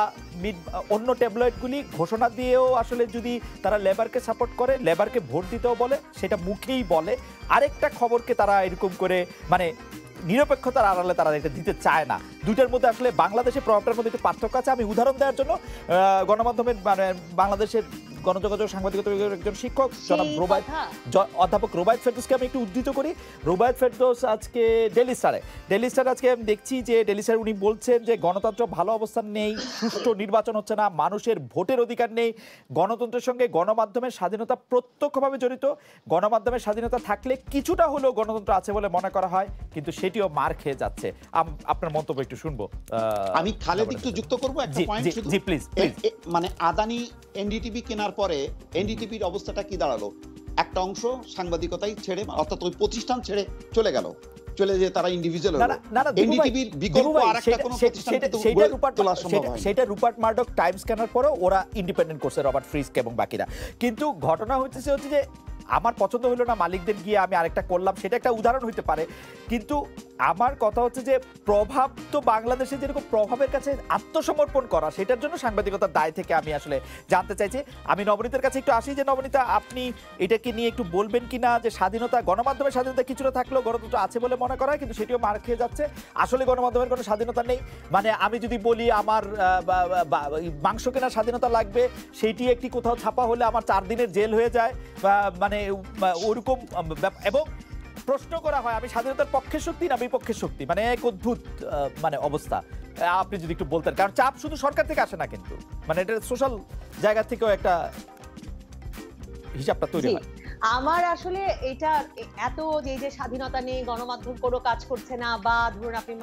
অন্য ট্যাবলয়েডগুলি ঘোষণা দিয়েও আসলে যদি তারা লেবারকে সাপোর্ট করে, লেবারকে ভোট দিতেও বলে, সেটা মুখেই বলে, আরেকটা খবরকে তারা এরকম করে মানে নিরপেক্ষতার আড়ালে তারা এটা দিতে চায় না। দুইটার মধ্যে আসলে বাংলাদেশের প্রভাবটার মধ্যে একটু পার্থক্য আছে। আমি উদাহরণ দেওয়ার জন্য গণমাধ্যমের মানে বাংলাদেশের গণযোগাযোগ সাংবাদিকতার একজন শিক্ষক অধ্যাপক রুবায়েত ফেরদৌসকে আমি একটু উদ্ধৃত করি। রুবায়েত ফেরদৌস আজকে ডেইলি স্টার আজকে আমি দেখছি যে ডেইলি স্টার উনি বলছেন যে গণতন্ত্র ভালো অবস্থান নেই, সুষ্ঠু নির্বাচন হচ্ছে না, মানুষের ভোটের অধিকার নেই, গণতন্ত্রের সঙ্গে গণমাধ্যমের স্বাধীনতা প্রত্যক্ষভাবে জড়িত, গণমাধ্যমের স্বাধীনতা থাকলে কিছুটা হলেও গণতন্ত্র আছে বলে মনে করা হয়, কিন্তু সেটিও মার খেয়ে যাচ্ছে। আপনার মন্তব্য একটু শুনবো।
আমি খালেদ একটু যুক্ত করবো একটা পয়েন্ট শুধু।
জি প্লিজ।
মানে আদানি এনডিটিভি কেনার পরে এনডিটিভির অবস্থাটা কি দাঁড়ালো? একটা অংশ সাংবাদিকতাই ছেড়ে, অর্থাৎ ওই প্রতিষ্ঠান ছেড়ে চলে গেল, চলে যে তারা ইন্ডিভিজুয়াল হলো। এনডিটিভির বিকল্প আরেকটা কোনো প্রতিষ্ঠান
সেটা রুপার্ট মার্ডক টাইমস কেনার পরে ওরা ইন্ডিপেন্ডেন্ট করছে, রবার্ট ফ্রিস্ক এবং বাকিরা। কিন্তু ঘটনা হচ্ছে যে আমার পছন্দ হলো না মালিকদের গিয়ে আমি আরেকটা করলাম, সেটা একটা উদাহরণ হইতে পারে। কিন্তু আমার কথা হচ্ছে যে প্রভাব তো বাংলাদেশে যেরকম প্রভাবের কাছে আত্মসমর্পণ করা, সেটার জন্য সাংবাদিকতার দায় থেকে আমি আসলে জানতে চাইছি। আমি নবনীতার কাছে একটু আসি, যে নবনীতা আপনি এটাকে নিয়ে একটু বলবেন কিনা যে স্বাধীনতা, গণমাধ্যমের স্বাধীনতা কিছুটা থাকলেও গণতন্ত্র আছে বলে মনে করা হয়, কিন্তু সেটিও মার খেয়ে যাচ্ছে। আসলে গণমাধ্যমের কোনো স্বাধীনতা নেই। মানে আমি যদি বলি আমার মাংস কেনার স্বাধীনতা লাগবে, সেইটি একটি কোথাও ছাপা হলে আমার 4 দিনের জেল হয়ে যায়, মানে ওরকম। এবং প্রশ্ন করা হয় আমি স্বাধীনতার পক্ষের শক্তি না বিপক্ষের শক্তি, মানে এক অদ্ভুত মানে অবস্থা। আপনি যদি একটু বলতেন, কারণ চাপ শুধু সরকার থেকে আসে না, কিন্তু মানে এটা সোশ্যাল জায়গা থেকেও একটা হিসাবটা তৈরি হয়।
আমার আসলে এটা এত যে স্বাধীনতা নেই, গণমাধ্যম কোনো কাজ করছে না, বা ধরুন আপনি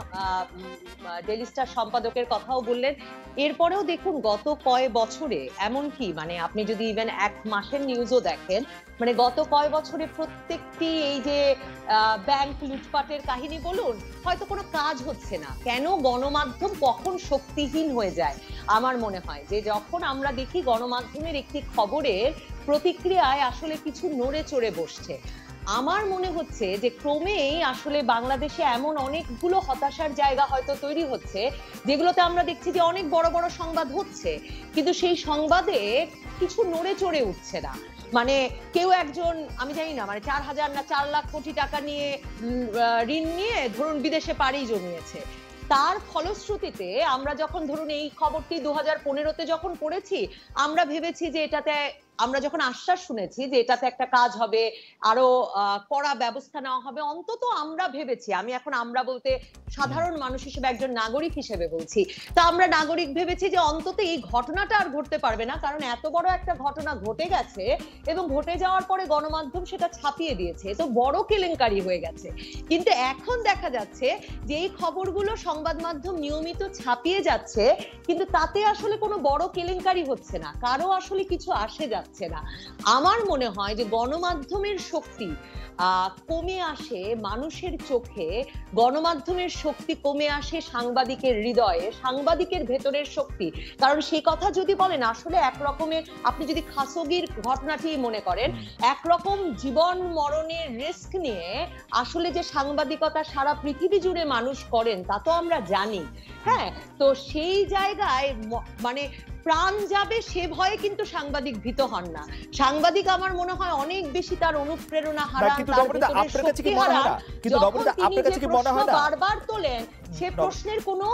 ডেইলি স্টার সম্পাদকের কথাও বললেন, এরপরেও দেখুন গত কয় বছরে, এমনকি মানে আপনি যদি ইভেন 1 মাসের নিউজও দেখেন, মানে গত কয় বছরে প্রত্যেকটি এই যে ব্যাংক লুটপাটের কাহিনী বলুন, হয়তো কোনো কাজ হচ্ছে না। কেন গণমাধ্যম কখন শক্তিহীন হয়ে যায়? আমার মনে হয় যে যখন আমরা দেখি গণমাধ্যমের একটি খবরের প্রতিক্রিয়ায় আসলে কিছু নড়ে চড়ে বসছে, আমার মনে হচ্ছে যে ক্রমেই আসলে বাংলাদেশে এমন অনেকগুলো হতাশার জায়গা হয়তো তৈরি হচ্ছে, যেগুলোতে আমরা দেখছি যে অনেক বড় বড় সংবাদ হচ্ছে, কিন্তু সেই সংবাদে কিছু নড়ে চড়ে উঠছে না। মানে কেউ একজন, আমি জানি না, মানে 4,000 না 4 লাখ কোটি টাকা নিয়ে ঋণ নিয়ে ধরুন বিদেশে পাড়ি জমিয়েছে। তার ফলশ্রুতিতে আমরা যখন ধরুন এই খবরটি 2015-তে যখন পড়েছি, আমরা ভেবেছি যে এটাতে, আমরা যখন আশ্বাস শুনেছি যে এটাতে একটা কাজ হবে, আরো কড়া ব্যবস্থা নেওয়া হবে, অন্তত আমরা ভেবেছি, আমি এখন আমরা বলতে সাধারণ মানুষ হিসেবে, একজন নাগরিক হিসেবে বলছি, তা আমরা নাগরিক ভেবেছি যে অন্তত এই ঘটনাটা আর ঘটতে পারবে না, কারণ এত বড় একটা ঘটনা ঘটে গেছে এবং ঘটে যাওয়ার পরে গণমাধ্যম সেটা ছাপিয়ে দিয়েছে, তো বড় কেলেঙ্কারি হয়ে গেছে। কিন্তু এখন দেখা যাচ্ছে যে এই খবরগুলো সংবাদ মাধ্যম নিয়মিত ছাপিয়ে যাচ্ছে, কিন্তু তাতে আসলে কোনো বড় কেলেঙ্কারি হচ্ছে না, কারো আসলে কিছু আসে যাচ্ছে না। আমার মনে হয় যে গণমাধ্যমের শক্তি কমে আসে মানুষের চোখে, গণমাধ্যমের শক্তি কমে আসে সাংবাদিকের হৃদয়ে, সাংবাদিকের ভেতরের শক্তি। কারণ সেই কথা যদি বলেন, আসলে একরকমের, আপনি যদি খাশোগির ঘটনাটি মনে করেন, একরকম জীবন মরণের রিস্ক নিয়ে আসলে যে সাংবাদিকতা সারা পৃথিবী জুড়ে মানুষ করেন তা তো আমরা জানি। হ্যাঁ, তো সেই জায়গায় মানে প্রাণ যাবে সে ভয়ে কিন্তু সাংবাদিক ভীত হন না। সাংবাদিক আমার মনে হয় অনেক বেশি তার অনুপ্রেরণা হারান, তার ভেতরের শক্তি হারান, যখন তিনি যে প্রশ্ন বারবার তোলেন সে প্রশ্নের কোনো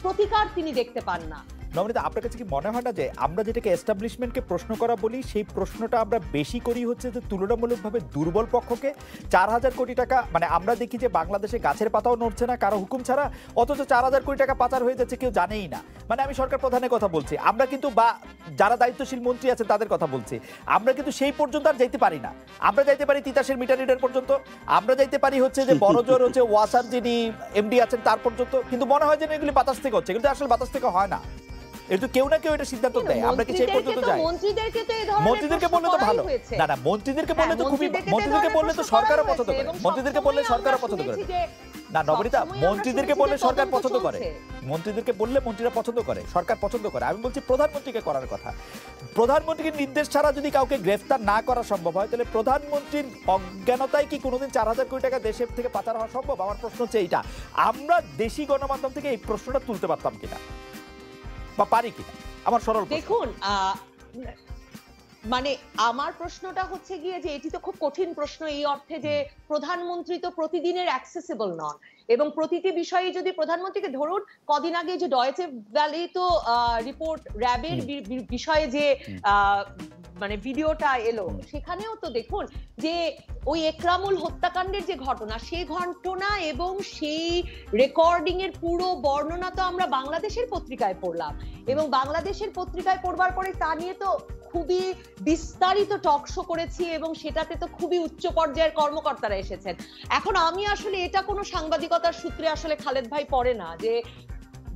প্রতিকার তিনি দেখতে পান না।
নবনীতা, আপনার কাছে কি মনে হয় না যে আমরা যেটাকে এস্টাবলিশমেন্টকে প্রশ্ন করা বলি, সেই প্রশ্নটা আমরা বেশি করি হচ্ছে যে তুলনামূলকভাবে দুর্বল পক্ষকে? 4,000 কোটি টাকা, মানে আমরা দেখি যে বাংলাদেশে গাছের পাতাও নড়ছে না কারো হুকুম ছাড়া, অথচ 4,000 কোটি টাকা পাচার হয়ে যাচ্ছে, কেউ জানেই না। মানে আমি সরকার প্রধানের কথা বলছি, আমরা কিন্তু, বা যারা দায়িত্বশীল মন্ত্রী আছে তাদের কথা বলছি, আমরা কিন্তু সেই পর্যন্ত আর যাইতে পারি না। আমরা যাইতে পারি তিতাসের মিটার রিডার পর্যন্ত, আমরা যাইতে পারি হচ্ছে যে বড় জোর হচ্ছে ওয়াসার যিনি এমডি আছেন তার পর্যন্ত, কিন্তু মনে হয় যে এগুলি বাতাস থেকে হচ্ছে, কিন্তু আসলে বাতাস থেকে হয় না। এটা কেউ না কেউ এটা সিদ্ধান্ত দেয়, আমরা কি সেই পর্যন্ত যাই? মন্ত্রীদেরকে বললে তো ভালো না, না মন্ত্রীদেরকে বললে তো খুবই, মন্ত্রীদেরকে বললে তো সরকারও পছন্দ করে, মন্ত্রীদেরকে বললে সরকারও পছন্দ করে না। নবনীতা, মন্ত্রীদেরকে বললে সরকার পছন্দ করে, মন্ত্রীদেরকে বললে মন্ত্রীরা পছন্দ করে, সরকার পছন্দ করে। আমি বলছি প্রধানমন্ত্রীকে করার কথা। প্রধানমন্ত্রীর নির্দেশ ছাড়া যদি কাউকে গ্রেফতার না করা সম্ভব হয়, তাহলে প্রধানমন্ত্রীর অজ্ঞানতায় কি কোনোদিন 4,000 কোটি টাকা দেশের থেকে পাচার হওয়া সম্ভব? আমার প্রশ্ন হচ্ছে এইটা, আমরা দেশি গণমাধ্যম থেকে এই প্রশ্নটা তুলতে পারতাম কিনা বা পারি কিনা? আমার সরল
দেখুন, মানে আমার প্রশ্নটা হচ্ছে গিয়ে যে এটি তো খুব কঠিন প্রশ্ন, এই অর্থে যে প্রধানমন্ত্রী তো প্রতিদিনের অ্যাক্সেসিবল নন, এবং প্রতিটি বিষয়ে যদি প্রধানমন্ত্রীকে, ধরুন কদিন আগে যে ডয়েচে ভ্যালি তো রিপোর্ট র্যাবের বিষয়ে যে মানে ভিডিওটা এলো, সেখানেও তো দেখুন যে ওই একরামুল হত্যাকাণ্ডের যে ঘটনা, সেই ঘটনা এবং সেই রেকর্ডিং এর পুরো বর্ণনা তো আমরা বাংলাদেশের পত্রিকায় পড়লাম, এবং বাংলাদেশের পত্রিকায় পড়বার পরে তা নিয়ে তো খুবই বিস্তারিত টক শো করেছি, এবং সেটাতে তো খুবই উচ্চ পর্যায়ের কর্মকর্তারা এসেছেন। এখন আমি আসলে এটা কোনো সাংবাদিকতার সূত্রে আসলে খালেদ ভাই পড়ে না,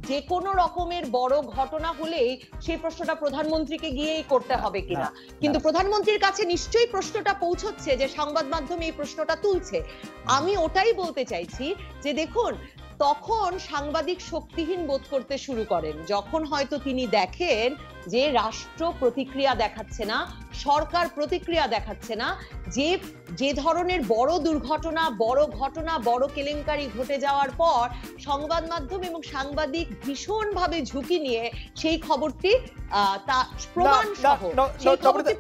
যে কোনো রকমের বড় ঘটনা হলেই সেই প্রশ্নটা প্রধানমন্ত্রীকে গিয়েই করতে হবে কিনা, কিন্তু প্রধানমন্ত্রীর কাছে নিশ্চয়ই প্রশ্নটা পৌঁছচ্ছে যে সংবাদ মাধ্যম এই প্রশ্নটা তুলছে। আমি ওটাই বলতে চাইছি যে দেখুন, তখন সাংবাদিক শক্তিহীন বোধ করতে শুরু করেন যখন হয়তো তিনি দেখেন যে রাষ্ট্র প্রতিক্রিয়া দেখাচ্ছে না, সরকার প্রতিক্রিয়া দেখাচ্ছে না, যে ধরনের বড় দুর্ঘটনা, বড় ঘটনা, বড় কেলেঙ্কারি ঘটে যাওয়ার পর সংবাদ মাধ্যম এবং সাংবাদিক ভীষণভাবে ঝুঁকি নিয়ে সেই খবরটি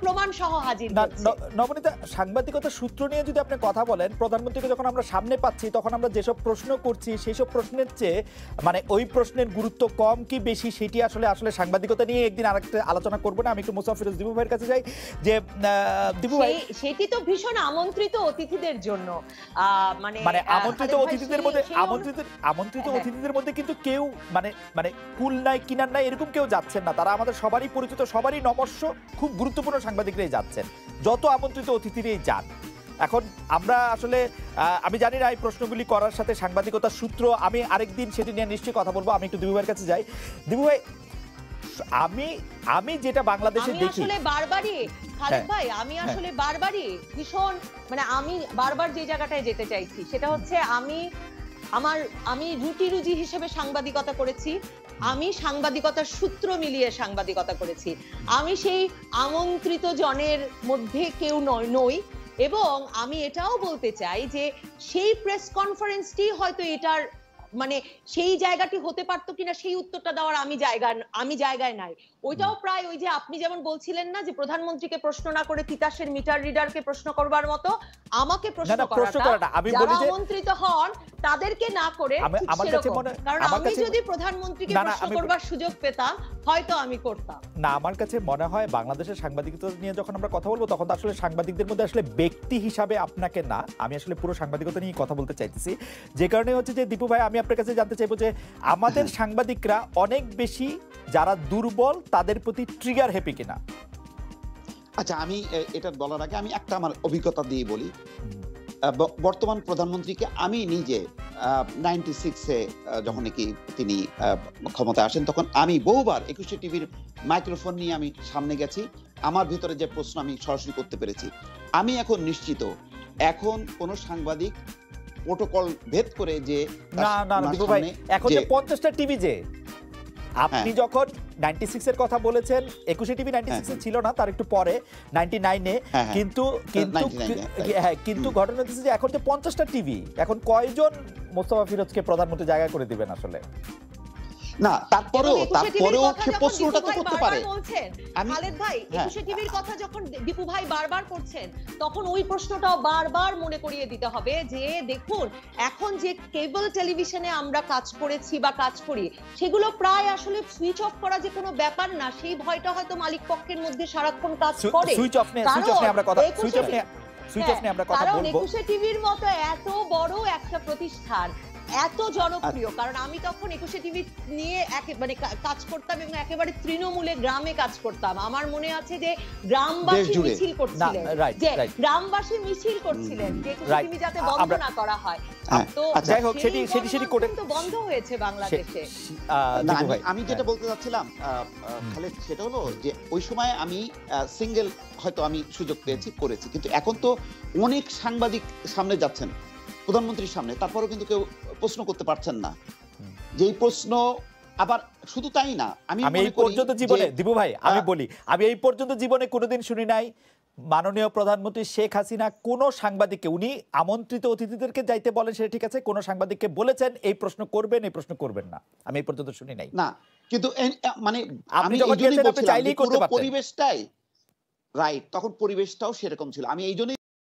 প্রমাণ সহ হাজির করছে।
নবনীতা, সাংবাদিকতার সূত্র নিয়ে যদি আপনি কথা বলেন, প্রধানমন্ত্রীকে যখন আমরা সামনে পাচ্ছি তখন আমরা যেসব প্রশ্ন করছি সেই সব প্রশ্নের চেয়ে মানে ওই প্রশ্নের গুরুত্ব কম কি বেশি সেটি আসলে সাংবাদিকতা নিয়ে একদিন আরেকটা আলোচনা করবো না। আমি একটু মুসাফির দিবু ভাইয়ের কাছে যাই যে দিবু ভাই,
সেটি তো ভীষণ আমন্ত্রিত অতিথিদের জন্য,
মানে আমন্ত্রিত অতিথিদের মধ্যে আমন্ত্রিত অতিথিদের মধ্যে কিন্তু কেউ মানে কুল নাই কিনার নাই এরকম কেউ যাচ্ছেন না। তারা আমাদের সবারই পরিচিত, সবারই নমস্য, খুব গুরুত্বপূর্ণ সাংবাদিকরাই যাচ্ছেন, যত আমন্ত্রিত অতিথিরাই যান। এখন আমরা আসলে আমি জানি না এই প্রশ্নগুলি করার সাথে সাংবাদিকতার সূত্র, আমি আরেকদিন সেটি নিয়ে নিশ্চয়ই কথা বলবো। আমি একটু দিবু ভাইয়ের কাছে যাই। দিবু ভাই, আমি যেটা বাংলাদেশে দেখি
আসলে বারবারই খালেদ ভাই, আমি আসলে বারবারই ভীষণ আমি বারবার যে জায়গাটায় যেতে চাইছি সেটা হচ্ছে আমি রুজি হিসেবে সাংবাদিকতা করেছি, আমি সাংবাদিকতার সূত্র মিলিয়ে সাংবাদিকতা করেছি, আমি সেই আমন্ত্রিত জনের মধ্যে কেউ নই। এবং আমি এটাও বলতে চাই যে সেই প্রেস কনফারেন্সটি হয়তো এটার সেই জায়গাটি হতে পারতো কিনা সেই উত্তরটা দেওয়ার আমি জায়গায় নাই। ওইটাও প্রায় ওই যে আপনি যেমন বলছিলেন না যে প্রধানমন্ত্রীকে প্রশ্ন না করে তিতাসের মিটার রিডারকে প্রশ্ন করবার মতো আমাকে প্রশ্ন করাটা, যারা আমন্ত্রিত হন তাদেরকে না করে, কারণ আমি যদি প্রধানমন্ত্রীকে প্রশ্ন করবার সুযোগ পেতাম হয়তো আমি করতাম
না। আমার কাছে মনে হয় বাংলাদেশের সাংবাদিকতা নিয়ে যখন আমরা কথা বলবো তখন তো আসলে সাংবাদিকদের মধ্যে আসলে ব্যক্তি হিসাবে আপনাকে না, আমি আসলে পুরো সাংবাদিকতা নিয়ে কথা বলতে চাইতেছি। যে কারণে হচ্ছে যে দীপু ভাই, আমি আপনার কাছে জানতে চাইবো যে আমাদের সাংবাদিকরা অনেক বেশি যারা দুর্বল তাদের প্রতি ট্রিগার হ্যাপি কিনা।
আচ্ছা, আমি এটা বলার আগে আমি একটা আমার অভিজ্ঞতা দিয়ে বলি। বর্তমান প্রধানমন্ত্রীকে আমি নিজে 96-এ যখন নাকি তিনি ক্ষমতায় আসেন তখন আমি বহুবার 21 টিভির মাইক্রোফোন নিয়ে আমি সামনে গেছি, আমার ভিতরে যে প্রশ্ন আমি সরাসরি করতে পেরেছি। আমি এখন নিশ্চিত এখন কোন সাংবাদিক প্রোটোকল ভেদ করে যে
না দীপু ভাই, এখন যে 50টা টিভি যে আপনি যখন 96 এর কথা বলেছেন, 21 টিভি 96 এ ছিল না, তার একটু পরে 99-এ, কিন্তু ঘটনা হচ্ছে যে এখন যে 50টা টিভি, এখন কয়জন মোস্তফা ফিরোজকে প্রধানমন্ত্রী জায়গা করে দিবেন আসলে?
না, তারপরেও সে প্রশ্নটা তো করতে পারে।
খালেদ ভাই, 21 টিভির কথা যখন দীপু ভাই বারবার করছেন তখন ওই প্রশ্নটাও বারবার মনে করিয়ে দিতে হবে যে দেখুন, এখন যে কেবল টেলিভিশনে আমরা কাজ করেছি বা কাজ করি সেগুলো প্রায় আসলে সুইচ অফ করা যে কোনো ব্যাপার না, সেই ভয়টা হয়তো মালিক পক্ষের মধ্যে সারাক্ষণ কাজ করে।
সুইচ অফ নিয়ে আমরা কথা বলবো।
21 টিভির মতো এত বড় একটা প্রতিষ্ঠান, এত জনপ্রিয়, কারণ আমি তখন 21 টিভি নিয়ে কাজ করতাম এবং একেবারে তৃণমূলে গ্রামে কাজ করতাম। আমার মনে আছে যে গ্রামবাসী মিছিল করছিলেন, যে 21 টিভি যাতে বন্ধ না করা হয়। তো
যাই হোক,
সেটি কিন্তু বন্ধ হয়েছে বাংলাদেশে।
আমি যেটা বলতে চাচ্ছিলাম খালেদ, সেটা হলো যে ওই সময় আমি সিঙ্গেল হয়তো আমি সুযোগ করেছি, কিন্তু এখন তো অনেক সাংবাদিক সামনে যাচ্ছেন প্রধানমন্ত্রীর সামনে, তারপরেও কিন্তু কেউ প্রশ্ন করতে পারছেন না। যেই প্রশ্ন আবার শুধু তাই না, আমি
এই পর্যন্ত জীবনে দীপু ভাই আমি এই পর্যন্ত জীবনে কোনোদিন শুনি নাই মাননীয় প্রধানমন্ত্রী শেখ হাসিনা কোন সাংবাদিককে, উনি আমন্ত্রিত অতিথিদেরকে যাইতে বলেন সেটা ঠিক আছে, কোন সাংবাদিককে বলেছেন এই প্রশ্ন করবেন এই প্রশ্ন করবেন না, আমি এই পর্যন্ত শুনি নাই।
না, কিন্তু
আপনি যখন চাইলেই করতে পারতেন,
পরিবেশটাই রাইট, তখন পরিবেশটাও সেরকম ছিল। আমি এই জন্য